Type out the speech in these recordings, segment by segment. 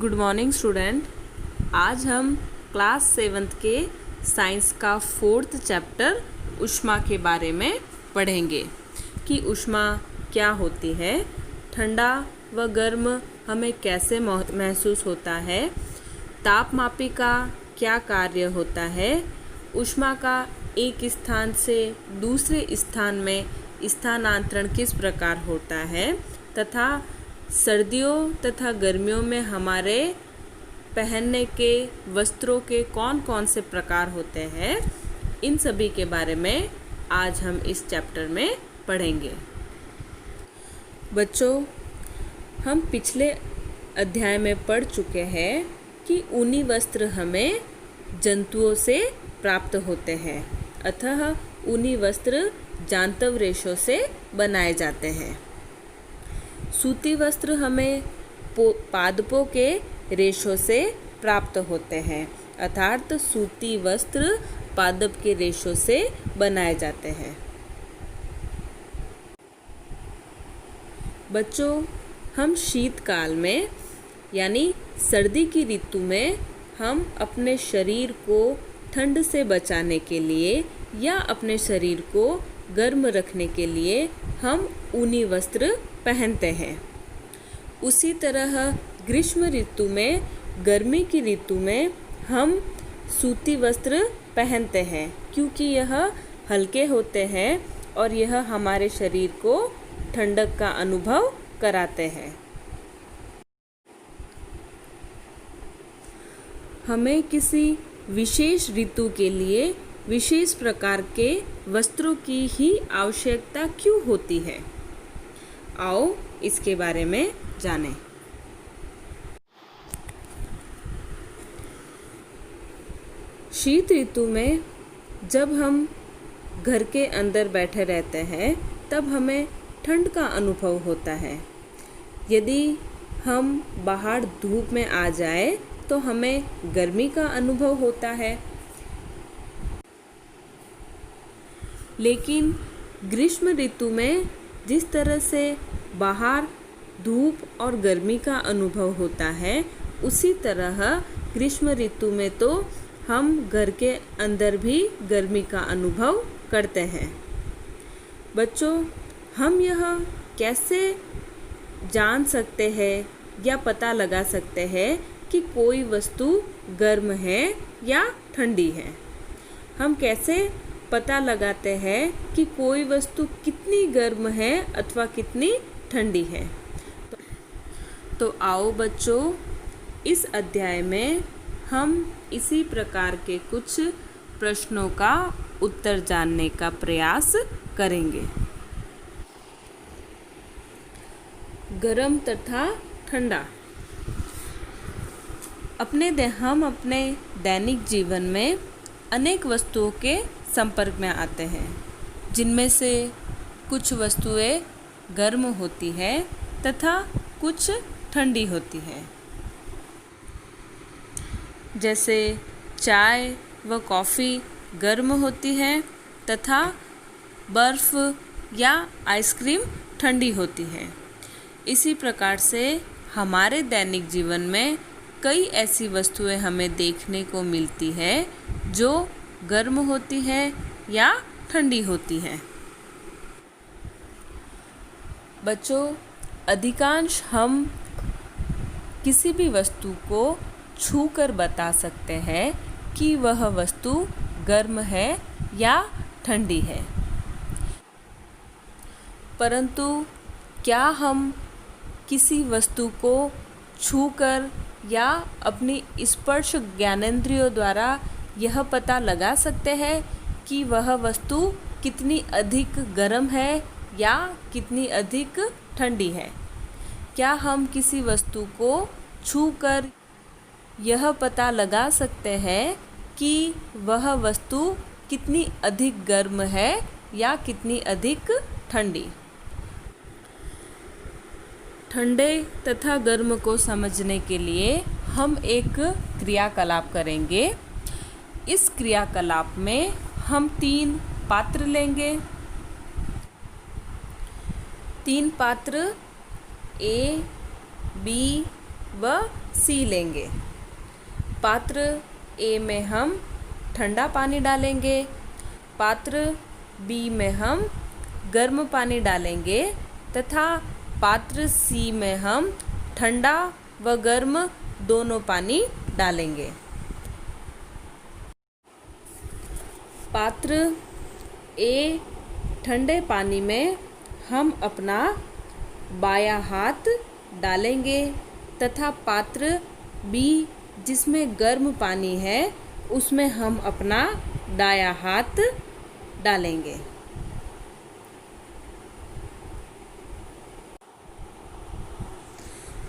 Good morning student. आज हम class 7th के साइंस का 4th चैप्टर ऊष्मा के बारे में पढ़ेंगे कि ऊष्मा क्या होती है, ठंडा व गर्म हमें कैसे महसूस होता है, तापमापी का क्या कार्य होता है, ऊष्मा का एक स्थान से दूसरे स्थान में स्थानांतरण किस प्रकार होता है तथा सर्दियों तथा गर्मियों में हमारे पहनने के वस्त्रों के कौन कौन से प्रकार होते हैं, इन सभी के बारे में आज हम इस चैप्टर में पढ़ेंगे। बच्चों, हम पिछले अध्याय में पढ़ चुके हैं कि ऊनी वस्त्र हमें जंतुओं से प्राप्त होते हैं, अतः ऊनी वस्त्र जांतव रेशों से बनाए जाते हैं। सूती वस्त्र हमें पादपों के रेशों से प्राप्त होते हैं, अर्थात सूती वस्त्र पादप के रेशों से बनाए जाते हैं। बच्चों, हम शीतकाल में यानी सर्दी की ऋतु में हम अपने शरीर को ठंड से बचाने के लिए या अपने शरीर को गर्म रखने के लिए हम ऊनी वस्त्र पहनते हैं। उसी तरह ग्रीष्म ऋतु में, गर्मी की ऋतु में हम सूती वस्त्र पहनते हैं, क्योंकि यह हल्के होते हैं और यह हमारे शरीर को ठंडक का अनुभव कराते हैं। हमें किसी विशेष ऋतु के लिए विशेष प्रकार के वस्त्रों की ही आवश्यकता क्यों होती है? आओ इसके बारे में जानें। शीत ऋतु में जब हम घर के अंदर बैठे रहते हैं तब हमें ठंड का अनुभव होता है। यदि हम बाहर धूप में आ जाए तो हमें गर्मी का अनुभव होता है। लेकिन ग्रीष्म ऋतु में जिस तरह से बाहर धूप और गर्मी का अनुभव होता है, उसी तरह ग्रीष्म ऋतु में तो हम घर के अंदर भी गर्मी का अनुभव करते हैं। बच्चों, हम यह कैसे जान सकते हैं या पता लगा सकते हैं कि कोई वस्तु गर्म है या ठंडी है? हम कैसे पता लगाते हैं कि कोई वस्तु कितनी गर्म है अथवा कितनी ठंडी है? तो आओ बच्चों, इस अध्याय में हम इसी प्रकार के कुछ प्रश्नों का उत्तर जानने का प्रयास करेंगे। गर्म तथा ठंडा। हम अपने दैनिक जीवन में अनेक वस्तुओं के संपर्क में आते हैं, जिनमें से कुछ वस्तुएं गर्म होती है तथा कुछ ठंडी होती है। जैसे चाय व कॉफ़ी गर्म होती है तथा बर्फ़ या आइसक्रीम ठंडी होती है। इसी प्रकार से हमारे दैनिक जीवन में कई ऐसी वस्तुएं हमें देखने को मिलती है जो गर्म होती है या ठंडी होती है। बच्चों, अधिकांश हम किसी भी वस्तु को छूकर बता सकते हैं कि वह वस्तु गर्म है या ठंडी है। परंतु क्या हम किसी वस्तु को छूकर या अपनी स्पर्श ज्ञानेंद्रियों द्वारा यह पता लगा सकते हैं कि वह वस्तु कितनी अधिक गर्म है या कितनी अधिक ठंडी है? क्या हम किसी वस्तु को छूकर यह पता लगा सकते हैं कि वह वस्तु कितनी अधिक गर्म है या कितनी अधिक ठंडी? ठंडे तथा गर्म को समझने के लिए हम एक क्रियाकलाप करेंगे। इस क्रियाकलाप में हम 3 पात्र लेंगे। 3 पात्र A, B व सी लेंगे। पात्र ए में हम ठंडा पानी डालेंगे, पात्र बी में हम गर्म पानी डालेंगे तथा पात्र सी में हम ठंडा व गर्म दोनों पानी डालेंगे। पात्र ए ठंडे पानी में हम अपना बायां हाथ डालेंगे तथा पात्र बी जिसमें गर्म पानी है उसमें हम अपना दायां हाथ डालेंगे।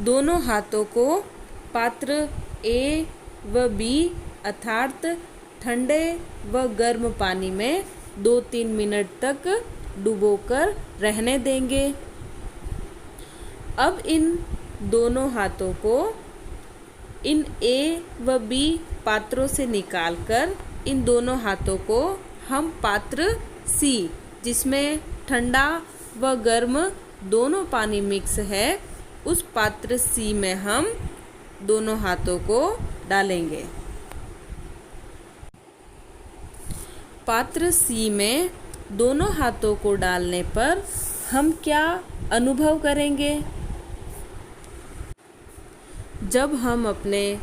दोनों हाथों को पात्र ए व बी अर्थात ठंडे व गर्म पानी में 2-3 मिनट तक डुबोकर रहने देंगे। अब इन दोनों हाथों को इन ए व बी पात्रों से निकालकर इन दोनों हाथों को हम पात्र सी जिसमें ठंडा व गर्म दोनों पानी मिक्स है उस पात्र सी में हम दोनों हाथों को डालेंगे। पात्र सी में दोनों हाथों को डालने पर हम क्या अनुभव करेंगे? जब हम अपने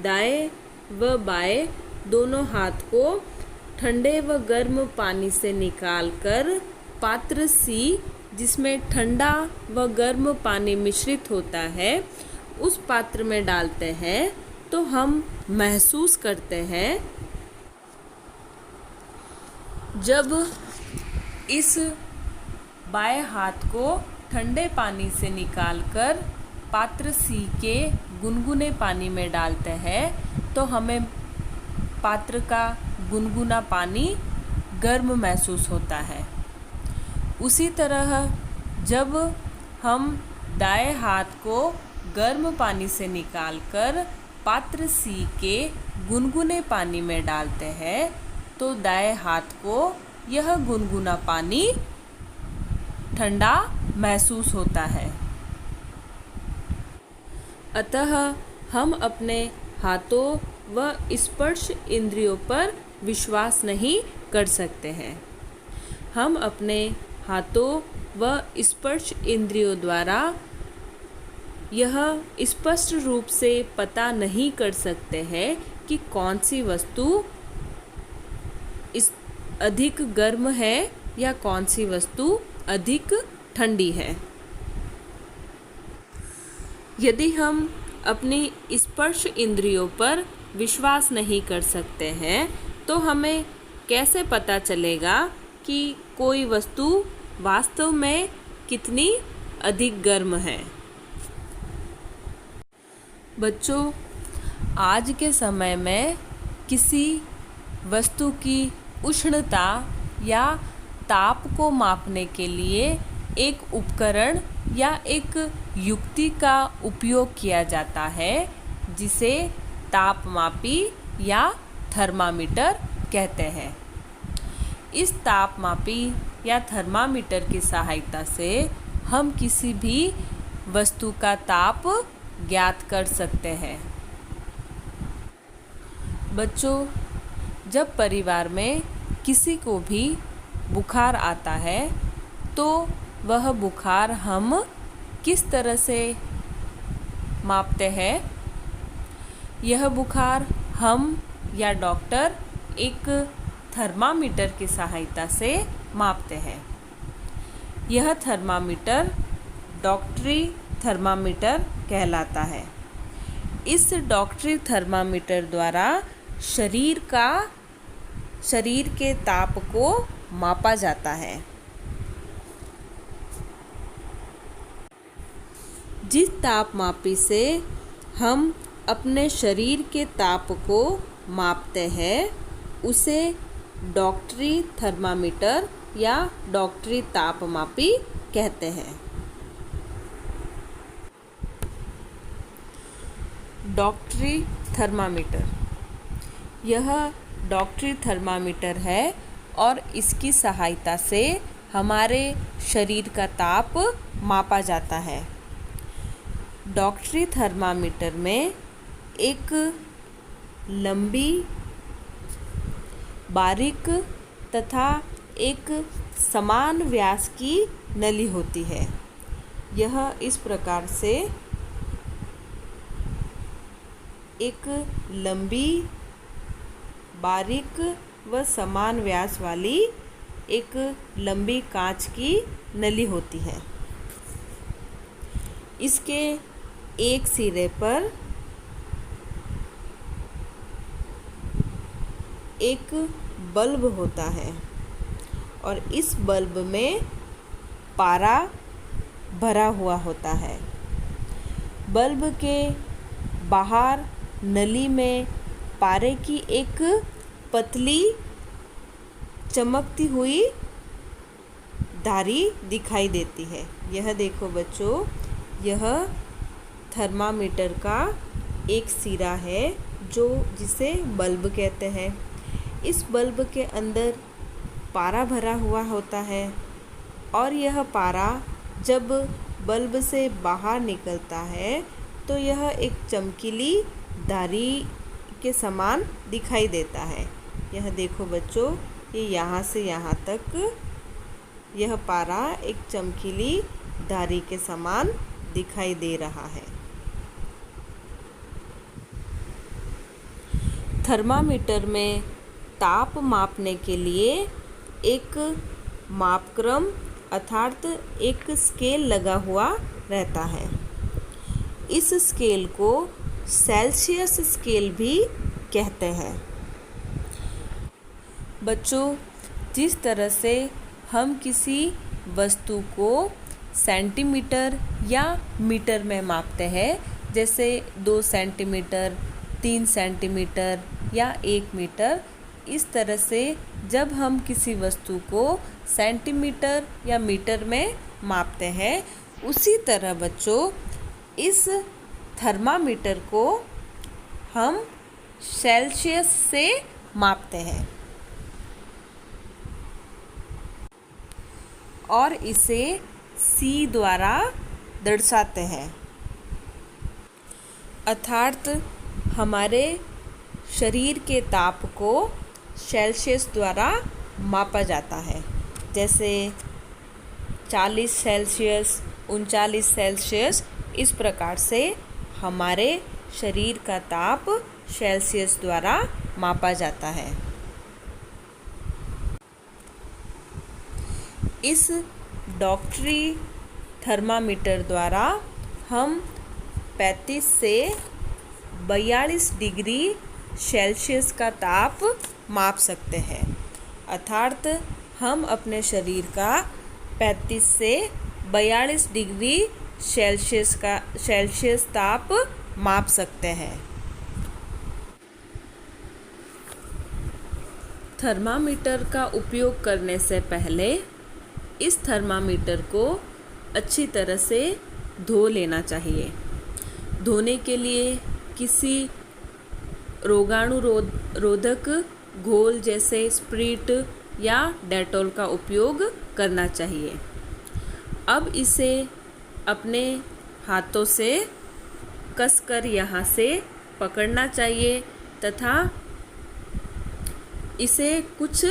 दाएं व बाएं दोनों हाथ को ठंडे व गर्म पानी से निकालकर पात्र सी जिसमें ठंडा व गर्म पानी मिश्रित होता है उस पात्र में डालते हैं तो हम महसूस करते हैं जब इस बाएं हाथ को ठंडे पानी से निकालकर पात्र सी के गुनगुने पानी में डालते हैं तो हमें पात्र का गुनगुना पानी गर्म महसूस होता है। उसी तरह जब हम दाएं हाथ को गर्म पानी से निकालकर पात्र सी के गुनगुने पानी में डालते हैं तो दाएं हाथ को यह गुनगुना पानी ठंडा महसूस होता है। अतः हम अपने हाथों व स्पर्श इंद्रियों पर विश्वास नहीं कर सकते हैं। हम अपने हाथों व स्पर्श इंद्रियों द्वारा यह स्पष्ट रूप से पता नहीं कर सकते हैं कि कौन सी वस्तु अधिक गर्म है या कौन सी वस्तु अधिक ठंडी है। यदि हम अपनी स्पर्श इंद्रियों पर विश्वास नहीं कर सकते हैं तो हमें कैसे पता चलेगा कि कोई वस्तु वास्तव में कितनी अधिक गर्म है। बच्चों, आज के समय में किसी वस्तु की उष्णता या ताप को मापने के लिए एक उपकरण या एक युक्ति का उपयोग किया जाता है जिसे तापमापी या थर्मामीटर कहते हैं। इस तापमापी या थर्मामीटर की सहायता से हम किसी भी वस्तु का ताप ज्ञात कर सकते हैं। बच्चों, जब परिवार में किसी को भी बुखार आता है तो वह बुखार हम किस तरह से मापते हैं? यह बुखार हम या डॉक्टर एक थर्मामीटर की सहायता से मापते हैं। यह थर्मामीटर डॉक्टरी थर्मामीटर कहलाता है। इस डॉक्टरी थर्मामीटर द्वारा शरीर के ताप को मापा जाता है। जिस तापमापी से हम अपने शरीर के ताप को मापते हैं उसे डॉक्टरी थर्मामीटर या डॉक्टरी तापमापी कहते हैं। डॉक्टरी थर्मामीटर, यह डॉक्टरी थर्मामीटर है और इसकी सहायता से हमारे शरीर का ताप मापा जाता है। डॉक्टरी थर्मामीटर में एक लंबी, बारीक तथा एक समान व्यास की नली होती है। यह इस प्रकार से एक लंबी, बारीक व समान व्यास वाली एक लंबी कांच की नली होती है। इसके एक सिरे पर एक बल्ब होता है और इस बल्ब में पारा भरा हुआ होता है। बल्ब के बाहर नली में पारे की एक पतली चमकती हुई धारी दिखाई देती है। यह देखो बच्चों, यह थर्मामीटर का एक सिरा है जिसे बल्ब कहते हैं। इस बल्ब के अंदर पारा भरा हुआ होता है और यह पारा जब बल्ब से बाहर निकलता है तो यह एक चमकीली धारी के समान दिखाई देता है। यह देखो बच्चों, ये यहाँ से यहाँ तक यह पारा एक चमकीली धारी के समान दिखाई दे रहा है। थर्मामीटर में ताप मापने के लिए एक मापक्रम अर्थात एक स्केल लगा हुआ रहता है। इस स्केल को सेल्सियस स्केल भी कहते हैं। बच्चों, जिस तरह से हम किसी वस्तु को सेंटीमीटर या मीटर में मापते हैं, जैसे 2 सेंटीमीटर, 3 सेंटीमीटर या 1 मीटर, इस तरह से जब हम किसी वस्तु को सेंटीमीटर या मीटर में मापते हैं, उसी तरह बच्चों इस थर्मामीटर को हम सेल्सियस से मापते हैं और इसे C द्वारा दर्शाते हैं। अर्थात हमारे शरीर के ताप को सेल्सियस द्वारा मापा जाता है। जैसे 40 सेल्सियस, 39 सेल्सियस, इस प्रकार से हमारे शरीर का ताप सेल्सियस द्वारा मापा जाता है। इस डॉक्टरी थर्मामीटर द्वारा हम 35 से 42 डिग्री सेल्सियस का ताप माप सकते हैं। अर्थात हम अपने शरीर का 35 से 42 डिग्री सेल्सियस ताप माप सकते हैं। थर्मामीटर का उपयोग करने से पहले इस थर्मामीटर को अच्छी तरह से धो लेना चाहिए। धोने के लिए किसी रोगाणुरोधक घोल जैसे स्प्रिट या डेटॉल का उपयोग करना चाहिए। अब इसे अपने हाथों से कसकर यहाँ से पकड़ना चाहिए तथा इसे कुछ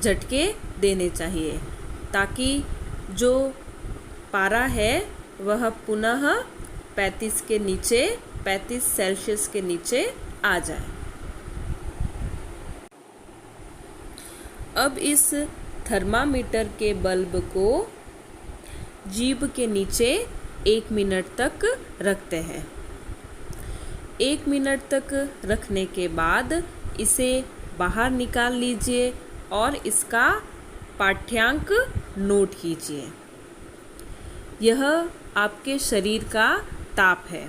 झटके देने चाहिए ताकि जो पारा है वह पुनः 35 सेल्सियस के नीचे आ जाए। अब इस थर्मामीटर के बल्ब को जीभ के नीचे 1 मिनट तक रखते हैं। 1 मिनट तक रखने के बाद इसे बाहर निकाल लीजिए और इसका पाठ्यांक नोट कीजिए। यह आपके शरीर का ताप है।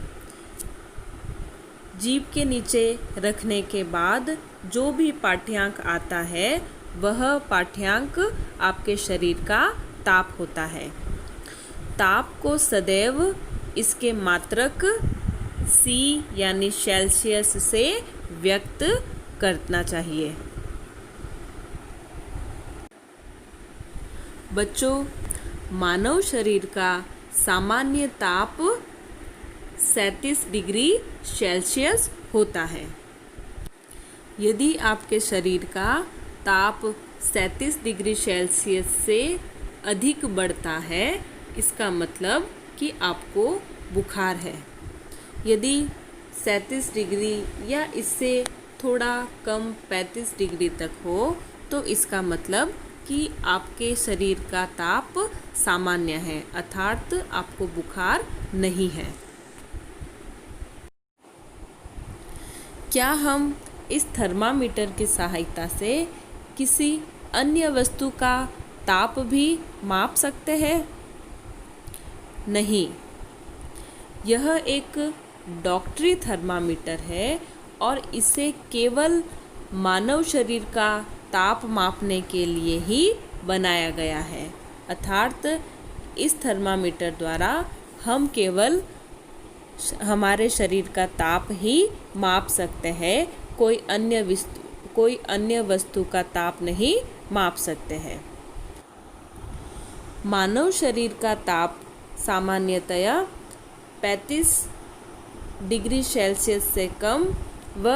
जीभ के नीचे रखने के बाद जो भी पाठ्यांक आता है वह पाठ्यांक आपके शरीर का ताप होता है। ताप को सदैव इसके मात्रक C यानी सेल्सियस से व्यक्त करना चाहिए। बच्चों, मानव शरीर का सामान्य ताप 37 डिग्री सेल्सियस होता है। यदि आपके शरीर का ताप 37 डिग्री सेल्सियस से अधिक बढ़ता है, इसका मतलब कि आपको बुखार है। यदि 37 डिग्री या इससे थोड़ा कम 35 डिग्री तक हो, तो इसका मतलब कि आपके शरीर का ताप सामान्य है, अर्थात आपको बुखार नहीं है। क्या हम इस थर्मामीटर की सहायता से किसी अन्य वस्तु का ताप भी माप सकते हैं? नहीं, यह एक डॉक्टरी थर्मामीटर है और इसे केवल मानव शरीर का ताप मापने के लिए ही बनाया गया है। अर्थात इस थर्मामीटर द्वारा हम केवल हमारे शरीर का ताप ही माप सकते हैं, कोई अन्य वस्तु का ताप नहीं माप सकते हैं। मानव शरीर का ताप सामान्यतया 35 डिग्री सेल्सियस से कम व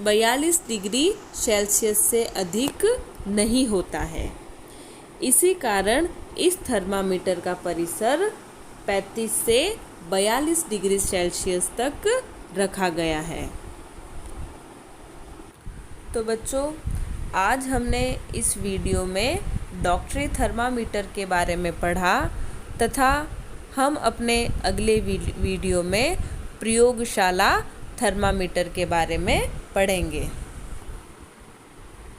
42 डिग्री सेल्सियस से अधिक नहीं होता है। इसी कारण इस थर्मामीटर का परिसर 35 से 42 डिग्री सेल्सियस तक रखा गया है। तो बच्चों, आज हमने इस वीडियो में डॉक्टरी थर्मामीटर के बारे में पढ़ा तथा हम अपने अगले वीडियो में प्रयोगशाला थर्मामीटर के बारे में पढ़ेंगे।